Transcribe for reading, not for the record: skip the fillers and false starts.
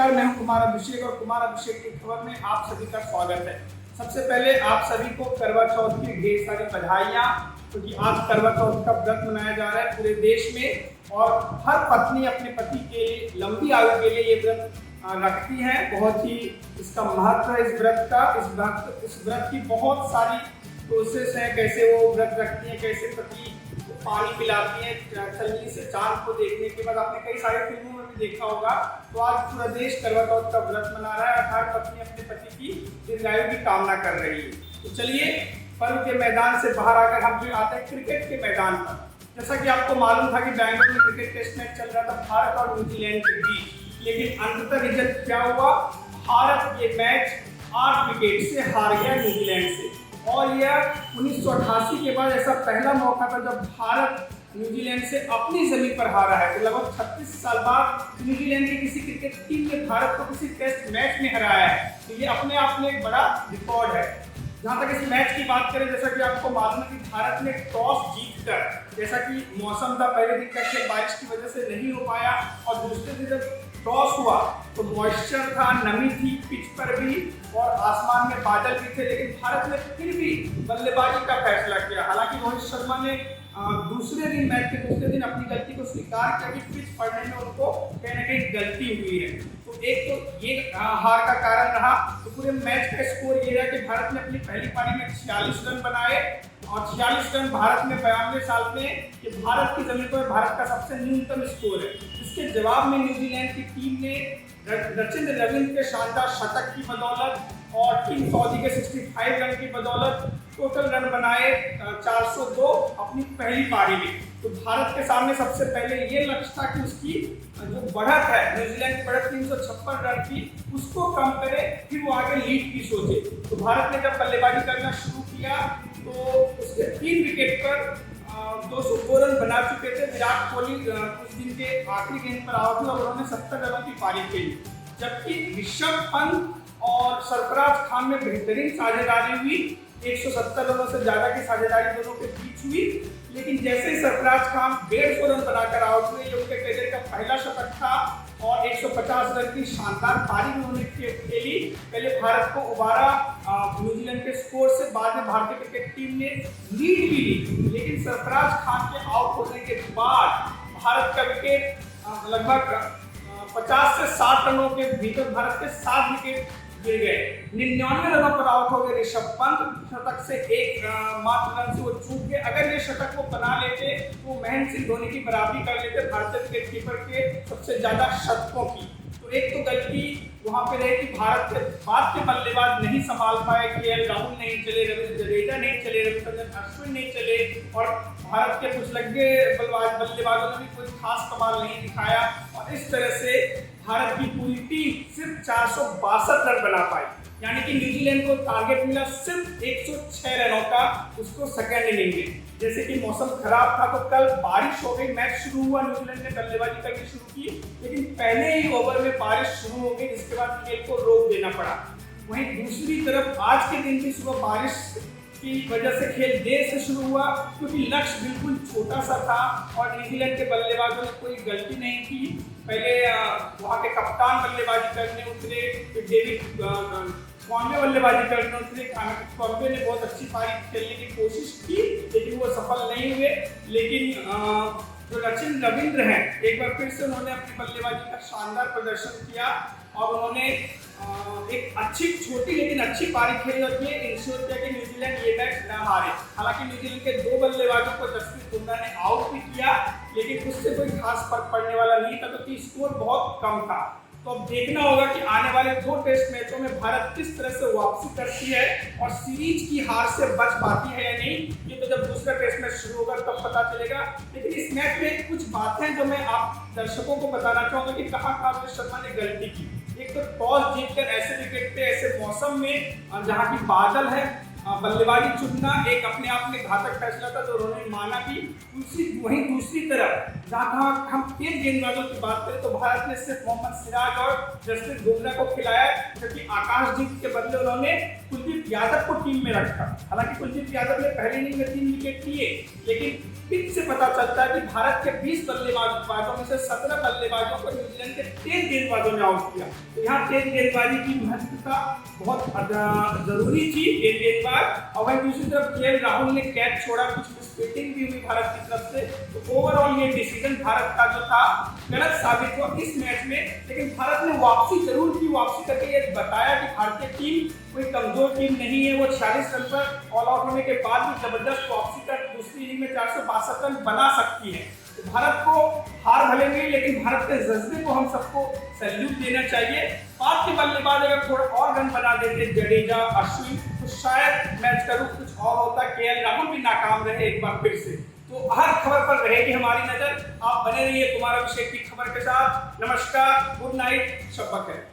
नमस्कार, मैं हूं कुमार अभिषेक और कुमार अभिषेक की खबर में आप सभी का स्वागत है। सबसे पहले आप सभी को करवा चौथ की ढेर सारी बधाइयाँ, क्योंकि आज करवा चौथ का व्रत मनाया जा रहा है पूरे देश में और हर पत्नी अपने पति के लिए लंबी आयु के लिए ये व्रत रखती है। बहुत ही इसका महत्व है इस व्रत का। इस व्रत की बहुत सारी प्रोसेस है, कैसे वो व्रत रखती है, कैसे पति पानी पिलाती है, चलनी से चांद को देखने के बाद आपने कई सारे फिल्मों में भी देखा होगा। तो आज पूरा देश करवा चौथ का व्रत मना रहा है और हर पत्नी अपने पति की दीर्घायु की कामना कर रही है। तो चलिए पर्व के मैदान से बाहर आकर हम जो आते हैं क्रिकेट के मैदान पर। जैसा कि आपको मालूम था कि बैंगलोर में क्रिकेट टेस्ट मैच चल रहा था भारत और न्यूजीलैंड के बीच, लेकिन अंततः रिजल्ट क्या हुआ? भारत ये मैच 8 विकेट से हार गया न्यूजीलैंड से। और यह 1988 के बाद ऐसा पहला मौका था जब भारत न्यूजीलैंड से अपनी जमीन पर हारा है। तो लगभग 36 साल बाद न्यूजीलैंड की किसी क्रिकेट टीम ने भारत को किसी टेस्ट मैच में हराया है। तो ये अपने आप में एक बड़ा रिकॉर्ड है। जहाँ तक इस मैच की बात करें, जैसा कि आपको मालूम है कि भारत ने टॉस जीतकर, जैसा कि मौसम था पहले दिन का खेल बारिश की वजह से नहीं हो पाया और दूसरे दिन जब टॉस हुआ तो मॉइस्चर था, नमी थी पिच पर भी और आसमान में बादल भी थे, लेकिन भारत ने फिर भी बल्लेबाजी का फैसला किया। हालांकि रोहित शर्मा ने दूसरे दिन मैच के दूसरे दिन अपनी गलती को स्वीकार किया कि पिच पड़ने में उनको कहीं ना कहीं गलती हुई है। तो एक तो ये हार का कारण रहा। तो पूरे मैच का स्कोर ये रहा कि भारत ने अपनी पहली पारी में 46 रन बनाए और 46 रन भारत में 92 साल में ये भारत की जमीन पर भारत का सबसे न्यूनतम स्कोर है। इसके जवाब में न्यूजीलैंड की टीम ने रचिंद्र रविंद्र के शानदार शतक की बदौलत और किंग सऊदी के 65 रन की बदौलत टोटल रन बनाए 402 अपनी पहली पारी में। तो भारत के सामने सबसे पहले ये लक्ष्य था कि उसकी जो बढ़त है, न्यूजीलैंड की बढ़त 356 रन की, उसको कम करे, फिर वो आगे लीड की सोचे। तो भारत ने जब बल्लेबाजी करना शुरू किया तो उसके 3 विकेट पर 202 रन बना चुके थे। विराट कोहली कुछ दिन के आखिरी गेंद पर आउट हुए और उन्होंने 70 रनों की पारी खेली, जबकि ऋषभ पंत और सरफराज खान में बेहतरीन साझेदारी हुई। 170 रनों से ज्यादा की साझेदारी दोनों के बीच हुई, लेकिन जैसे ही सरफराज खान 150 रन बनाकर आउट हुए, ये उनके करियर का पहला शतक था और 150 रन की शानदार पारी उन्होंने खेली। पहले भारत को उबारा न्यूजीलैंड के स्कोर से, बाद में भारतीय क्रिकेट टीम ने लीड भी ली, लेकिन सरफराज खान के आउट होने के बाद भारत का विकेट लगभग 50 से 60 रनों के भीतर भारत के 7 विकेट गिर गए। 99 रनों पर आउट हो गए ऋषभ पंत। शतक से एक मात्र रन से वो चूक गए। अगर ये शतक वो बना लेते तो महेंद्र सिंह धोनी की बराबरी कर लेते भारतीय विकेट कीपर के सबसे ज्यादा शतकों की। तो एक तो गलती वहां पे रही कि भारत के बाद के बल्लेबाज नहीं संभाल पाए। केएल राहुल नहीं चले, रविंद्र जडेजा नहीं चले, रविचंद्रन अश्विन नहीं चले और भारत के कुछ लगे बल्लेबाजों ने भी कोई खास कमाल नहीं दिखाया और इस तरह से भारत की पूरी टीम सिर्फ 462 रन बना पाई। यानी कि न्यूजीलैंड को टारगेट मिला सिर्फ 106 रनों का, उसको सेकेंड इनिंग में। जैसे कि मौसम खराब था तो कल बारिश हो गई, मैच शुरू हुआ, न्यूजीलैंड ने बल्लेबाजी करनी शुरू की, लेकिन पहले ही ओवर में बारिश शुरू हो गई, जिसके बाद खेल को रोक देना पड़ा। वहीं दूसरी तरफ आज के दिन भी सुबह बारिश की वजह से खेल देर से शुरू हुआ, क्योंकि लक्ष्य बिल्कुल छोटा सा था और न्यूजीलैंड के बल्लेबाजों ने कोई गलती नहीं की। पहले वहाँ के कप्तान बल्लेबाजी करने उतरे, फिर डेविड कॉनवे बल्लेबाजी करने उतरे। कॉनवे ने बहुत अच्छी पारी खेलने की कोशिश की, लेकिन वो सफल नहीं हुए। लेकिन जो रचिंद्र रविंद्र हैं, एक बार फिर से उन्होंने अपनी बल्लेबाजी का शानदार प्रदर्शन किया और उन्होंने एक अच्छी छोटी लेकिन अच्छी पारी खेली और ये इंश्योर किया कि न्यूजीलैंड ये मैच न हारे। हालांकि न्यूजीलैंड के 2 बल्लेबाजों को जसप्रीत बुमराह ने आउट भी किया, लेकिन उससे कोई खास फर्क पड़ने वाला नहीं था, क्योंकि स्कोर बहुत कम था। तो अब देखना होगा कि आने वाले 2 टेस्ट मैचों में भारत किस तरह से वापसी करती है और सीरीज की हार से बच पाती है या नहीं। ये तो जब दूसरा टेस्ट मैच शुरू होगा तब पता चलेगा। लेकिन इस मैच में कुछ बातें जो मैं आप दर्शकों को बताना चाहूंगा कि कहाँ रोहित शर्मा ने गलती की। एक तो टॉस जीतकर ऐसे विकेट पे, ऐसे मौसम में जहाँ की बादल है, बल्लेबाजी चुनना एक अपने आप में घातक फैसला था, जो उन्होंने माना भी। वहीं दूसरी तरफ जहाँ हम तेज गेंदबाजों की बात करें तो भारत ने सिर्फ मोहम्मद सिराज और जसप्रीत बुमराह को खिलाया, जबकि आकाशदीप के बदले उन्होंने कुलदीप यादव को टीम में रखा। हालांकि कुलदीप यादव ने पहले इनिंग में 3 विकेट लिए, लेकिन इससे पता चलता है कि भारत के 20 बल्लेबाजों में से 17 बल्लेबाजों को न्यूजीलैंड के 13 गेंदबाजों ने आउट किया। तो यहाँ तेज गेंदबाजी की महत्वता बहुत जरूरी थी, तेज गेंदबाज। और वहीं दूसरी तरफ केएल राहुल ने कैच छोड़ा, कुछ मिसफील्डिंग भी हुई भारत की तरफ से। तो ओवरऑल ये डिसीजन भारत का जो था गलत साबित हुआ इस मैच में। लेकिन भारत ने वापसी जरूर की, वापसी करके ये बताया कि भारतीय टीम कोई कमजोर टीम नहीं है। वो 46 रन पर ऑल आउट होने के बाद भी जबरदस्त वापसी कर दूसरी इनिंग में 462 रन बना सकती है। तो भारत को हार भले नहीं, लेकिन भारत के जज्बे को हम सबको सैल्यूट देना चाहिए। पांच के बल्लेबाज अगर थोड़ा और रन बना देते जडेजा, अश्विन, तो शायद मैच का रुख कुछ और होता। केएल राहुल भी नाकाम रहे एक बार फिर से। तो हर खबर पर रहेगी हमारी नजर। आप बने रहिए कुमार अभिषेक की खबर के साथ। नमस्कार, गुड नाइट, शब बखैर।